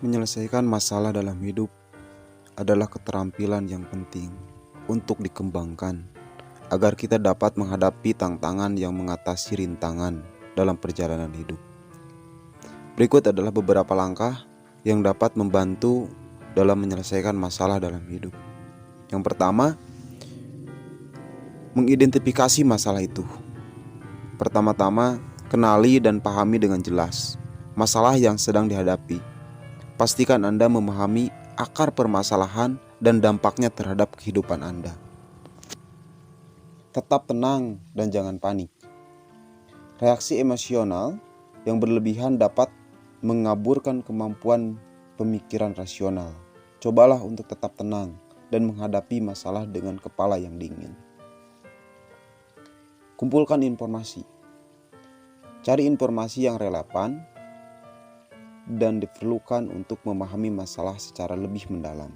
Menyelesaikan masalah dalam hidup adalah keterampilan yang penting untuk dikembangkan agar kita dapat menghadapi tantangan yang mengatasi rintangan dalam perjalanan hidup. Berikut adalah beberapa langkah yang dapat membantu dalam menyelesaikan masalah dalam hidup. Yang pertama, mengidentifikasi masalah itu. Pertama-tama, kenali dan pahami dengan jelas masalah yang sedang dihadapi. Pastikan Anda memahami akar permasalahan dan dampaknya terhadap kehidupan Anda. Tetap tenang dan jangan panik. Reaksi emosional yang berlebihan dapat mengaburkan kemampuan pemikiran rasional. Cobalah untuk tetap tenang dan menghadapi masalah dengan kepala yang dingin. Kumpulkan informasi. Cari informasi yang relevan dan diperlukan untuk memahami masalah secara lebih mendalam.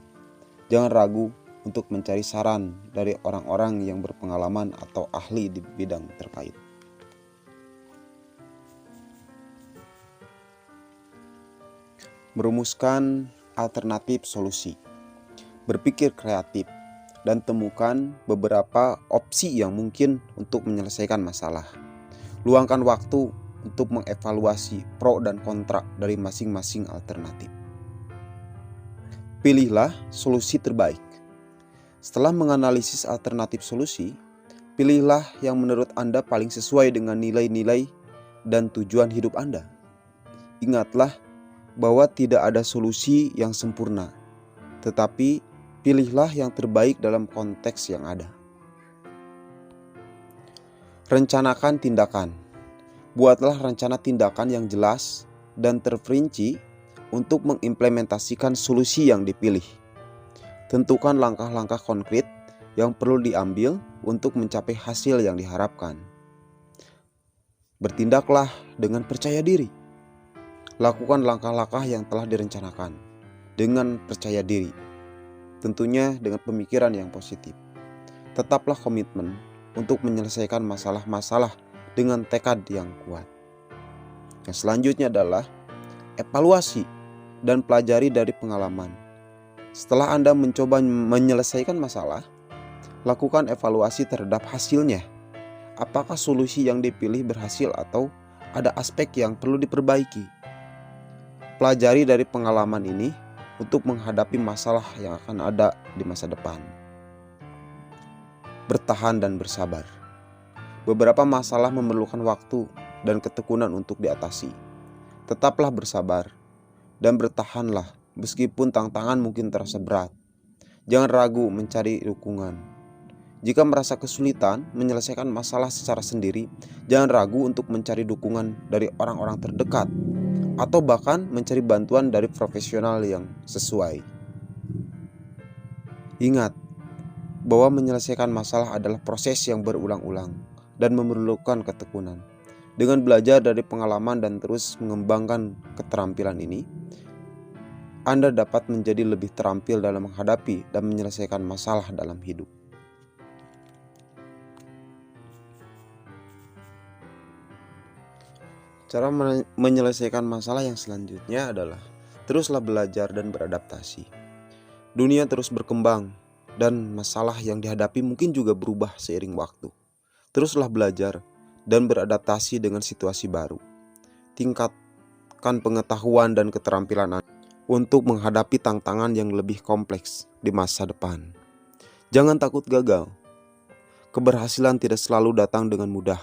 Jangan ragu untuk mencari saran dari orang-orang yang berpengalaman atau ahli di bidang terkait. Merumuskan alternatif solusi. Berpikir kreatif dan temukan beberapa opsi yang mungkin untuk menyelesaikan masalah. Luangkan waktu untuk mengevaluasi pro dan kontra dari masing-masing alternatif. Pilihlah solusi terbaik. Setelah menganalisis alternatif solusi, pilihlah yang menurut Anda paling sesuai dengan nilai-nilai dan tujuan hidup Anda. Ingatlah bahwa tidak ada solusi yang sempurna, tetapi pilihlah yang terbaik dalam konteks yang ada. Rencanakan tindakan. Buatlah rencana tindakan yang jelas dan terperinci untuk mengimplementasikan solusi yang dipilih. Tentukan langkah-langkah konkret yang perlu diambil untuk mencapai hasil yang diharapkan. Bertindaklah dengan percaya diri. Lakukan langkah-langkah yang telah direncanakan dengan percaya diri, tentunya dengan pemikiran yang positif. Tetaplah komitmen untuk menyelesaikan masalah-masalah dengan tekad yang kuat. Yang selanjutnya adalah evaluasi dan pelajari dari pengalaman. Setelah Anda mencoba menyelesaikan masalah, lakukan evaluasi terhadap hasilnya. Apakah solusi yang dipilih berhasil atau ada aspek yang perlu diperbaiki? Pelajari dari pengalaman ini untuk menghadapi masalah yang akan ada di masa depan. Bertahan dan bersabar. Beberapa masalah memerlukan waktu dan ketekunan untuk diatasi. Tetaplah bersabar dan bertahanlah meskipun tantangan mungkin terasa berat. Jangan ragu mencari dukungan. Jika merasa kesulitan menyelesaikan masalah secara sendiri, jangan ragu untuk mencari dukungan dari orang-orang terdekat atau bahkan mencari bantuan dari profesional yang sesuai. Ingat bahwa menyelesaikan masalah adalah proses yang berulang-ulang dan memerlukan ketekunan. Dengan belajar dari pengalaman dan terus mengembangkan keterampilan ini, Anda dapat menjadi lebih terampil dalam menghadapi dan menyelesaikan masalah dalam hidup. Cara menyelesaikan masalah yang selanjutnya adalah teruslah belajar dan beradaptasi. Dunia terus berkembang dan masalah yang dihadapi mungkin juga berubah seiring waktu. Teruslah belajar dan beradaptasi dengan situasi baru. Tingkatkan pengetahuan dan keterampilan Anda untuk menghadapi tantangan yang lebih kompleks di masa depan. Jangan takut gagal. Keberhasilan tidak selalu datang dengan mudah.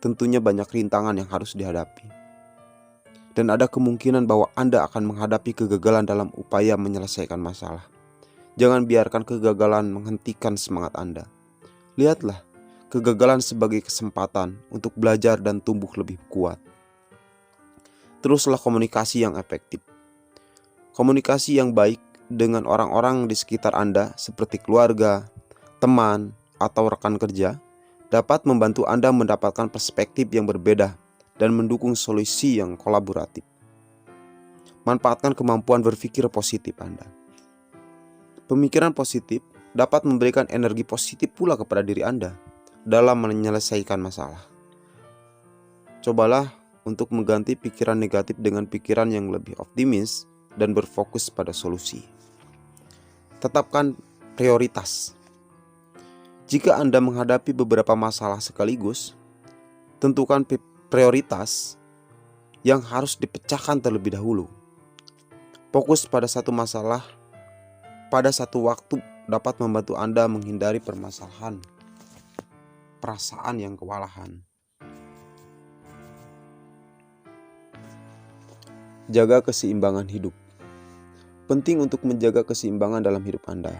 Tentunya banyak rintangan yang harus dihadapi. Dan ada kemungkinan bahwa Anda akan menghadapi kegagalan dalam upaya menyelesaikan masalah. Jangan biarkan kegagalan menghentikan semangat Anda. Lihatlah kegagalan sebagai kesempatan untuk belajar dan tumbuh lebih kuat. Teruslah komunikasi yang efektif. Komunikasi yang baik dengan orang-orang di sekitar Anda seperti keluarga, teman, atau rekan kerja dapat membantu Anda mendapatkan perspektif yang berbeda dan mendukung solusi yang kolaboratif. Manfaatkan kemampuan berpikir positif Anda. Pemikiran positif dapat memberikan energi positif pula kepada diri Anda dalam menyelesaikan masalah. Cobalah untuk mengganti pikiran negatif dengan pikiran yang lebih optimis dan berfokus pada solusi. Tetapkan prioritas. Jika Anda menghadapi beberapa masalah sekaligus, tentukan prioritas yang harus dipecahkan terlebih dahulu. Fokus pada satu masalah pada satu waktu dapat membantu Anda menghindari permasalahan, perasaan yang kewalahan. Jaga keseimbangan hidup. Penting untuk menjaga keseimbangan dalam hidup Anda.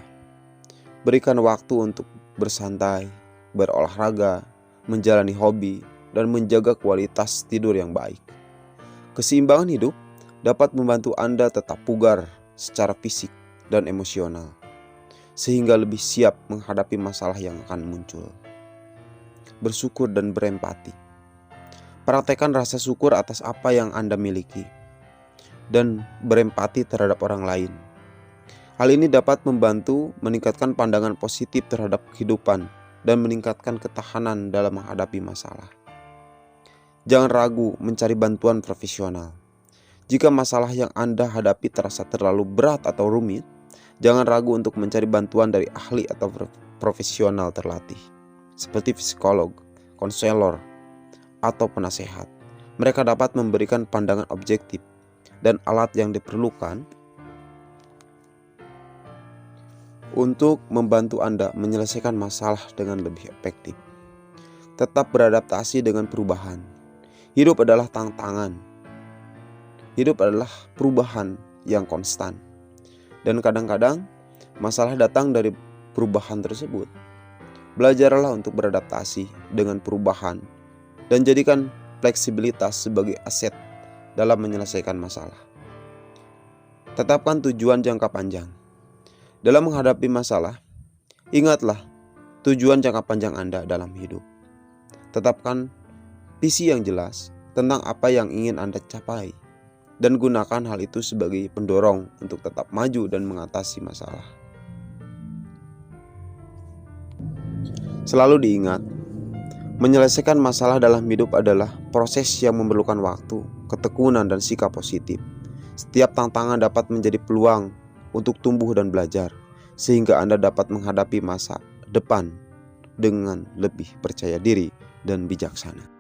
Berikan waktu untuk bersantai, berolahraga, menjalani hobi, dan menjaga kualitas tidur yang baik. Keseimbangan hidup dapat membantu Anda tetap bugar secara fisik dan emosional, sehingga lebih siap menghadapi masalah yang akan muncul. Bersyukur dan berempati. Praktekkan rasa syukur atas apa yang Anda miliki dan berempati terhadap orang lain. Hal ini dapat membantu meningkatkan pandangan positif terhadap kehidupan dan meningkatkan ketahanan dalam menghadapi masalah. Jangan ragu mencari bantuan profesional. Jika masalah yang Anda hadapi terasa terlalu berat atau rumit, jangan ragu untuk mencari bantuan dari ahli atau profesional terlatih, seperti psikolog, konselor, atau penasehat. Mereka dapat memberikan pandangan objektif dan alat yang diperlukan untuk membantu Anda menyelesaikan masalah dengan lebih efektif. Tetap beradaptasi dengan perubahan. Hidup adalah tantangan. Hidup adalah perubahan yang konstan. Dan kadang-kadang masalah datang dari perubahan tersebut. Belajarlah untuk beradaptasi dengan perubahan dan jadikan fleksibilitas sebagai aset dalam menyelesaikan masalah. Tetapkan tujuan jangka panjang. Dalam menghadapi masalah, ingatlah tujuan jangka panjang Anda dalam hidup. Tetapkan visi yang jelas tentang apa yang ingin Anda capai, dan gunakan hal itu sebagai pendorong untuk tetap maju dan mengatasi masalah. Selalu diingat, menyelesaikan masalah dalam hidup adalah proses yang memerlukan waktu, ketekunan, dan sikap positif. Setiap tantangan dapat menjadi peluang untuk tumbuh dan belajar, sehingga Anda dapat menghadapi masa depan dengan lebih percaya diri dan bijaksana.